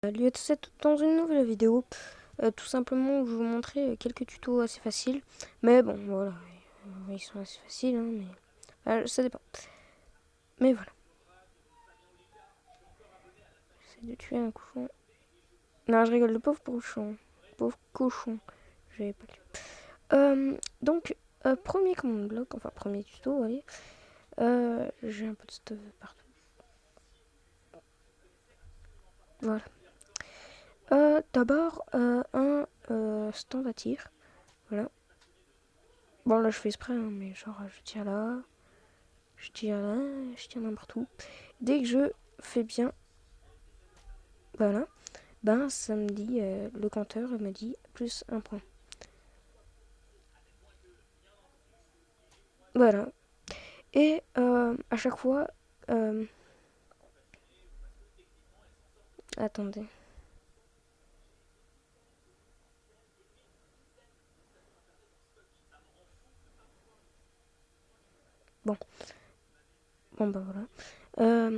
Salut à tous et toutes dans une nouvelle vidéo. Tout simplement où je vais vous montrer quelques tutos assez faciles. Mais bon, voilà, ils sont assez faciles, hein, mais ça dépend. Mais voilà. J'essaie de tuer un cochon. Non, je rigole, le pauvre cochon. Pauvre cochon. J'avais pas lu. Donc, premier command bloc, enfin premier tuto, allez. J'ai un peu de stuff partout. Voilà. D'abord, un stand à tir. Voilà. Bon, là, je fais exprès, hein, mais genre, je tire là. Je tire là, je tire n'importe où. Dès que je fais bien, voilà, ben ça me dit, le compteur me dit plus un point. Voilà. Et à chaque fois, attendez. Bon, bon ben voilà.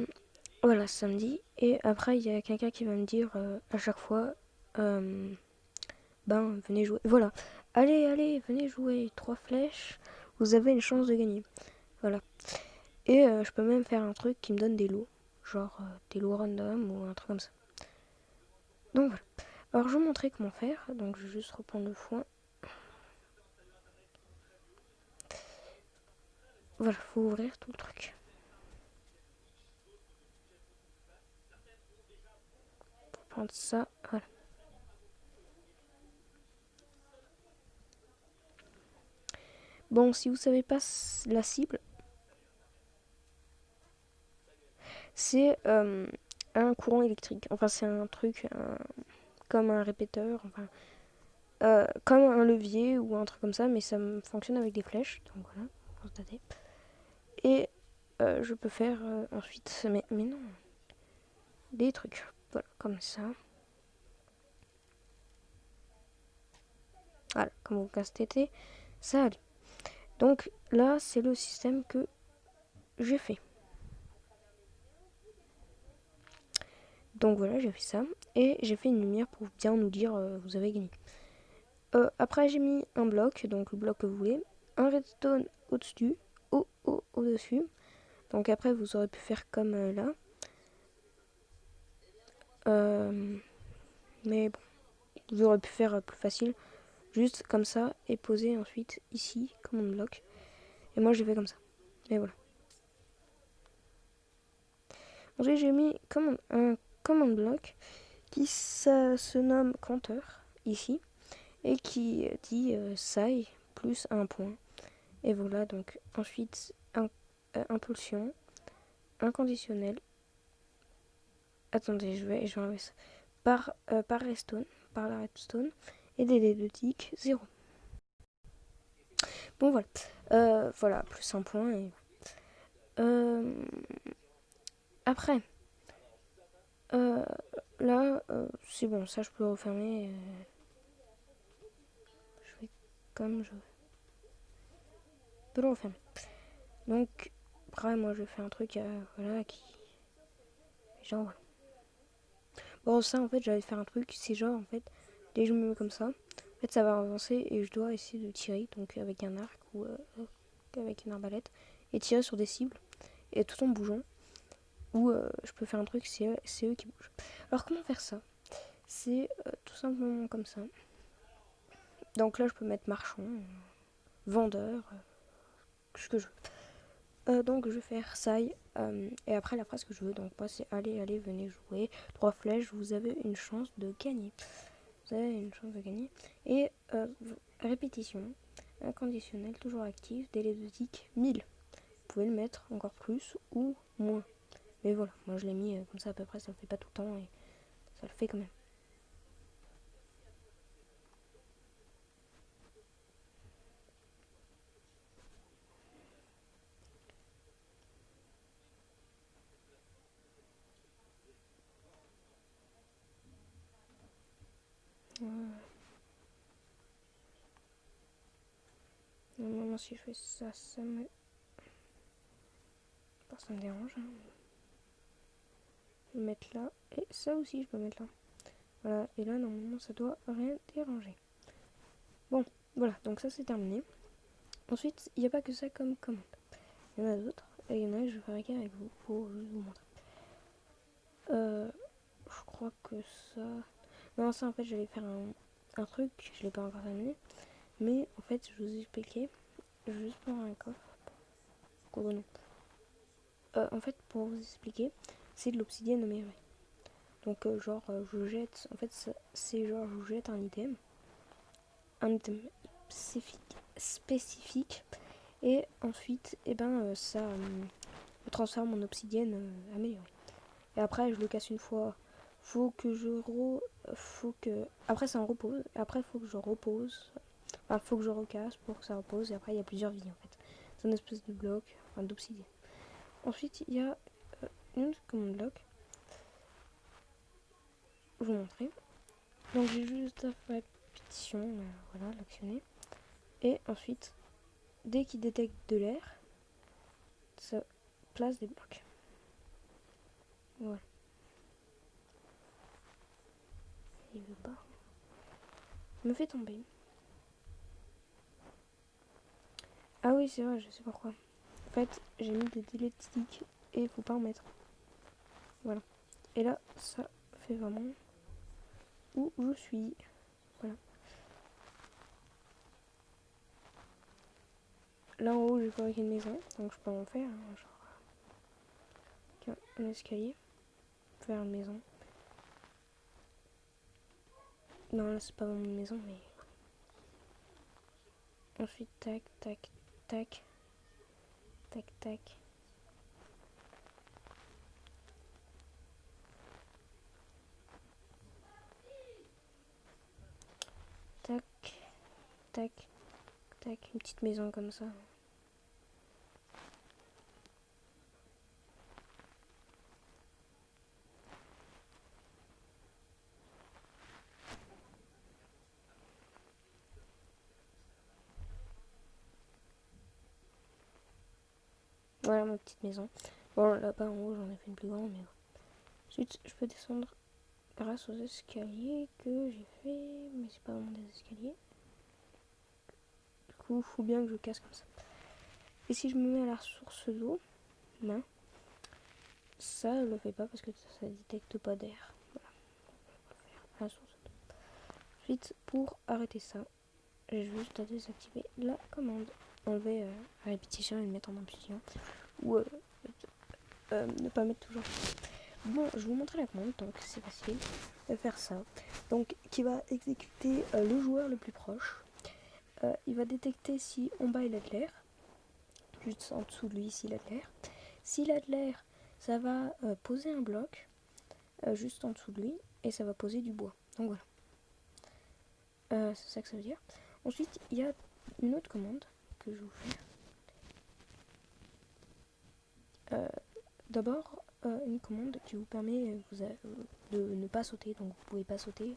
Voilà, ça me dit. Et après, il y a quelqu'un qui va me dire à chaque fois, euh, ben venez jouer. Voilà. Allez, allez, venez jouer. 3 flèches. Vous avez une chance de gagner. Voilà. Et je peux même faire un truc qui me donne des lots. Genre des lots random ou un truc comme ça. Donc voilà. Alors je vais vous montrer comment faire. Donc je vais juste reprendre le foin. Voilà, faut ouvrir tout le truc. Faut prendre ça. Voilà. Bon, si vous savez pas la cible, c'est un courant électrique. Enfin, c'est un truc comme un répéteur. Enfin, comme un levier ou un truc comme ça, mais ça fonctionne avec des flèches. Donc voilà, constatez. Et je peux faire ensuite, mais non, des trucs. Voilà, comme ça. Voilà, comme vous constatez, ça allait. Donc là, c'est le système que j'ai fait. Donc voilà, j'ai fait ça. Et j'ai fait une lumière pour bien nous dire vous avez gagné. Après, j'ai mis un bloc, donc le bloc que vous voulez. Un redstone au-dessus, au-dessus. Donc après, vous aurez pu faire comme là. Mais bon, vous aurez pu faire plus facile. Juste comme ça et poser ensuite ici comme un bloc. Et moi, j'ai fait comme ça. Et voilà. Ensuite, j'ai mis comme un command block qui se nomme compteur ici et qui dit sai plus un point. Et voilà, donc ensuite impulsion, inconditionnel. Attendez, je vais enlever ça. Par redstone, par la redstone et délai de tick 0. Bon voilà, voilà plus un point. Et euh, après, euh, là, c'est bon, ça je peux le refermer. Je vais comme je peux le refermer. Donc, après, moi je fais un truc voilà, qui. Genre, voilà. Bon, ça en fait, j'allais faire un truc, c'est genre en fait, dès que je me mets comme ça, en fait, ça va avancer et je dois essayer de tirer, donc avec un arc ou avec une arbalète, et tirer sur des cibles, et tout en bougeant. Ou je peux faire un truc, c'est eux qui bougent. Alors, comment faire ça? C'est tout simplement comme ça. Donc là, je peux mettre marchand, vendeur, ce que je veux. Donc je vais faire ça et après la phrase que je veux. Donc moi c'est allez, allez, venez jouer. 3 flèches, vous avez une chance de gagner. Vous avez une chance de gagner. Et répétition, inconditionnel, toujours actif, délai de tick 1000. Vous pouvez le mettre encore plus ou moins. Mais voilà, moi je l'ai mis comme ça à peu près, ça le fait pas tout le temps et ça le fait quand même. Normalement si je fais ça, ça me dérange. Hein. Je vais le mettre là et ça aussi je peux mettre là. Voilà, et là normalement ça doit rien déranger. Bon, voilà, donc ça c'est terminé. Ensuite, il n'y a pas que ça comme commande. Il y en a d'autres, et il y en a que je vais fabriquer avec vous pour juste vous montrer. Je crois que ça... Non, ça en fait j'allais faire un truc, je l'ai pas encore terminé. Mais en fait, je vous ai expliqué, juste pour un coffre. Pourquoi non en fait, pour vous expliquer, c'est de l'obsidienne améliorée. Donc, je jette, en fait, c'est genre, je vous jette un item spécifique, et ensuite, ça me transforme en obsidienne améliorée. Et après, je le casse une fois. Après, ça en repose. Après, faut que je repose. Enfin, faut que je recasse pour que ça repose. Et après, il y a plusieurs vies en fait. C'est une espèce de bloc, enfin d'obsidienne. Ensuite, il y a une commande bloc. Je vais vous montrer. Donc, j'ai juste à faire pétition, voilà, l'actionner. Et ensuite, dès qu'il détecte de l'air, ça place des blocs. Voilà. Il veut pas. Il me fait tomber. Ah oui, c'est vrai, je sais pourquoi. En fait, j'ai mis des délais de stick et il faut pas en mettre. Voilà. Et là, ça fait vraiment où je suis. Voilà. Là en haut, j'ai fabriqué une maison, donc je peux en faire. Genre, un escalier. Faire une maison. Non, là, c'est pas vraiment une maison, mais. Ensuite, tac, tac, tac. Tac, tac. Tac, tac, tac. Une petite maison comme ça. Voilà ma petite maison. Bon, là-bas en haut, j'en ai fait une plus grande, mais bon. Ensuite, je peux descendre grâce aux escaliers que j'ai fait, mais c'est pas vraiment des escaliers. Du coup, faut bien que je casse comme ça. Et si je me mets à la ressource d'eau, ben, ça ne le fait pas parce que ça ne détecte pas d'air. Voilà, à la source d'eau. Ensuite, pour arrêter ça, j'ai juste à désactiver la commande. Enlever la répétition et le mettre en impulsion. Ou ne pas mettre toujours. Bon, je vais vous montrer la commande, donc c'est facile de faire ça. Donc, qui va exécuter le joueur le plus proche. Il va détecter si en bas il a de l'air, juste en dessous de lui s'il a de l'air. S'il a de l'air, ça va poser un bloc juste en dessous de lui et ça va poser du bois. Donc voilà, c'est ça que ça veut dire. Ensuite, il y a une autre commande que je vais vous faire. D'abord, une commande qui vous permet de ne pas sauter, donc vous pouvez pas sauter.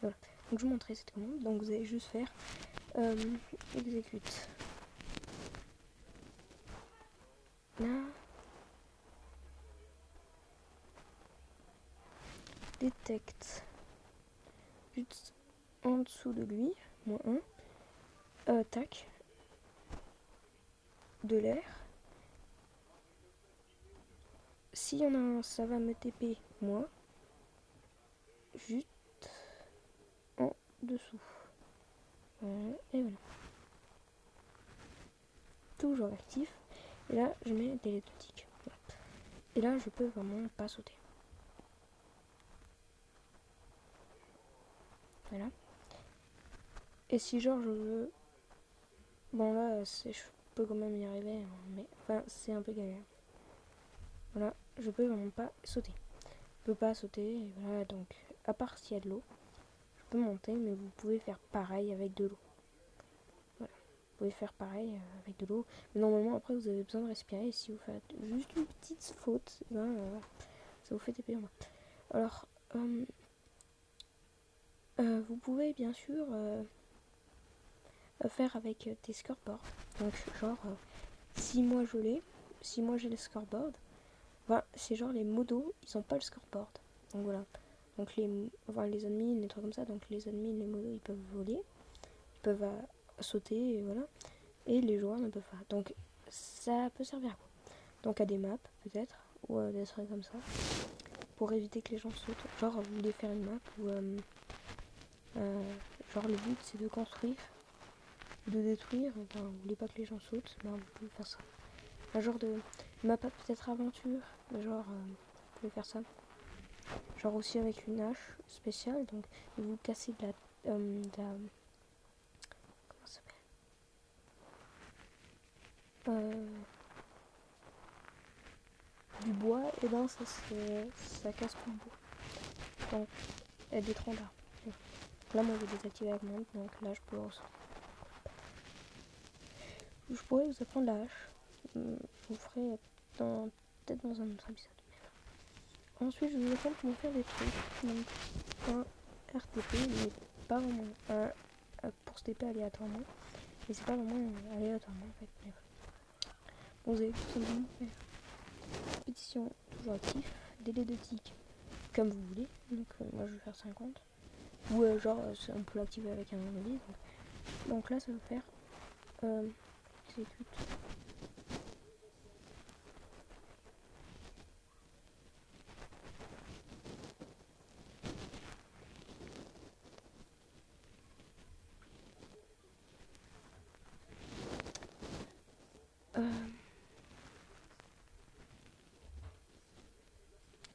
Voilà. Donc je vous montrerai cette commande. Donc vous allez juste faire exécute. Là, détecte juste en dessous de lui, -1, tac, de l'air. S'il y en a un, ça va me TP moi, juste en dessous. Et voilà. Toujours actif. Et là, je mets télétotique. Voilà. Et là, je peux vraiment pas sauter. Voilà. Et si genre je veux... Bon là, je peux quand même y arriver, hein, mais enfin, c'est un peu galère. Voilà, je peux vraiment pas sauter. Je peux pas sauter, et voilà, donc, à part s'il y a de l'eau, je peux monter, mais vous pouvez faire pareil avec de l'eau. Voilà, vous pouvez faire pareil avec de l'eau, mais normalement, après, vous avez besoin de respirer, et si vous faites juste une petite faute, ça vous fait TP en bas. Alors, vous pouvez bien sûr faire avec des scoreboards. Donc, genre, si moi j'ai les scoreboards, c'est genre les modos, ils ont pas le scoreboard. Donc voilà. Donc les ennemis, les trucs comme ça. Donc les ennemis, les modos, ils peuvent voler, ils peuvent sauter, et voilà. Et les joueurs ne peuvent pas. Donc ça peut servir à quoi? Donc à des maps peut-être, ou à des trucs comme ça, pour éviter que les gens sautent. Genre vous voulez faire une map où genre le but c'est de construire, de détruire, enfin vous voulez pas que les gens sautent, ben vous pouvez faire ça. Un genre de map peut-être aventure, genre vous pouvez faire ça. Genre aussi avec une hache spéciale, donc vous cassez de la comment ça s'appelle, du bois, et ben ça casse tout le bois. Donc des troncs d'arbres. Là moi j'ai désactivé la commande, donc là je peux je pourrais vous apprendre la hache. Je vous ferai peut-être dans un autre épisode. Ensuite je vous apprends comment faire des trucs. Donc un RTP, mais pas vraiment pour se TP aléatoirement. Mais c'est pas vraiment aléatoirement en fait. Bref. Bon, vous allez tout simplement faire répétition toujours actif, délai de tick comme vous voulez. Donc moi je vais faire 50. Ou genre on peut l'activer avec un anomalie. Donc là ça va faire exécute.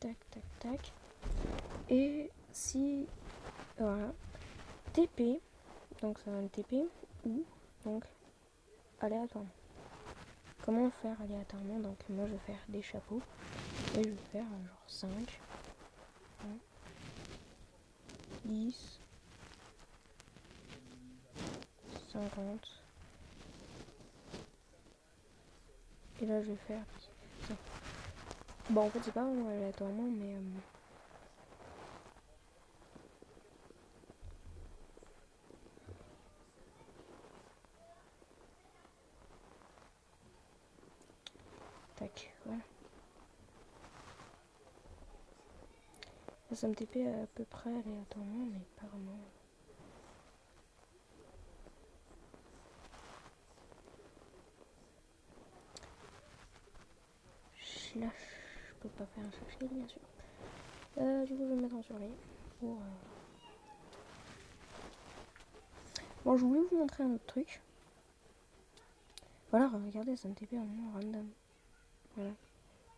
Tac tac tac. Et si voilà, TP, donc ça va me TP ou donc aléatoirement. Comment faire aléatoirement? Donc moi je vais faire des chapeaux et je vais faire genre 5, 10, 50. Et là je vais faire ça. Bon en fait c'est pas vraiment aléatoirement mais tac, voilà. Là, ça me TP à peu près aléatoirement mais pas vraiment. Slash, je peux pas faire un slash kill bien sûr. Du coup je vais me mettre en survie pour bon je voulais vous montrer un autre truc. Voilà, regardez, ça me TP en moment random. Voilà.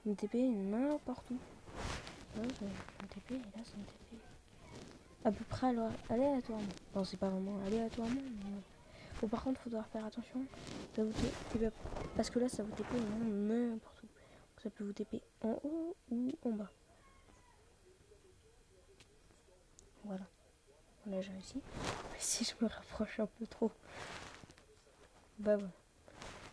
Ça me TP n'importe où. Là, ça me TP et là ça me TP. À peu près aléatoirement. Bon c'est pas vraiment aléatoirement mais bon, par contre il faudra faire attention. Ça vous TP, parce que là ça vous TP vraiment n'importe où. Donc, ça peut vous TP en haut ou en bas. Voilà. Là j'ai réussi. Mais si je me rapproche un peu trop. Bah voilà.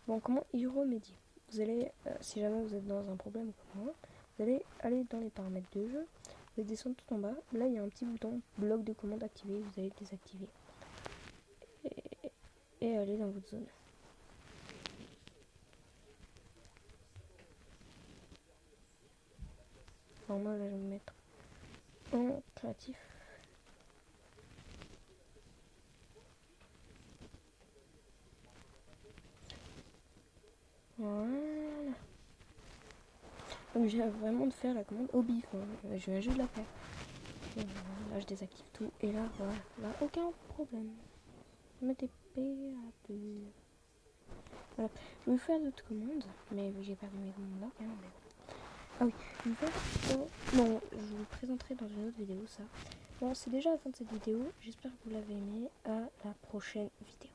Bon, comment y remédier? Vous allez, si jamais vous êtes dans un problème comme moi, vous allez aller dans les paramètres de jeu, vous allez descendre tout en bas. Là, il y a un petit bouton bloc de commande activé, vous allez le désactiver. Et aller dans votre zone. Alors moi, là, je vais me mettre en créatif. Voilà. Donc, j'ai vraiment de faire la commande au bif. Je viens juste de la faire. Et là, je désactive tout. Et là, voilà. Là, aucun problème. Me TP à peu. Voilà. Je vais vous faire d'autres commandes. Mais j'ai perdu mes commandes là quand même. Ah oui, je vais faire... non, je vous le présenterai dans une autre vidéo ça. Bon, c'est déjà la fin de cette vidéo. J'espère que vous l'avez aimé. À la prochaine vidéo.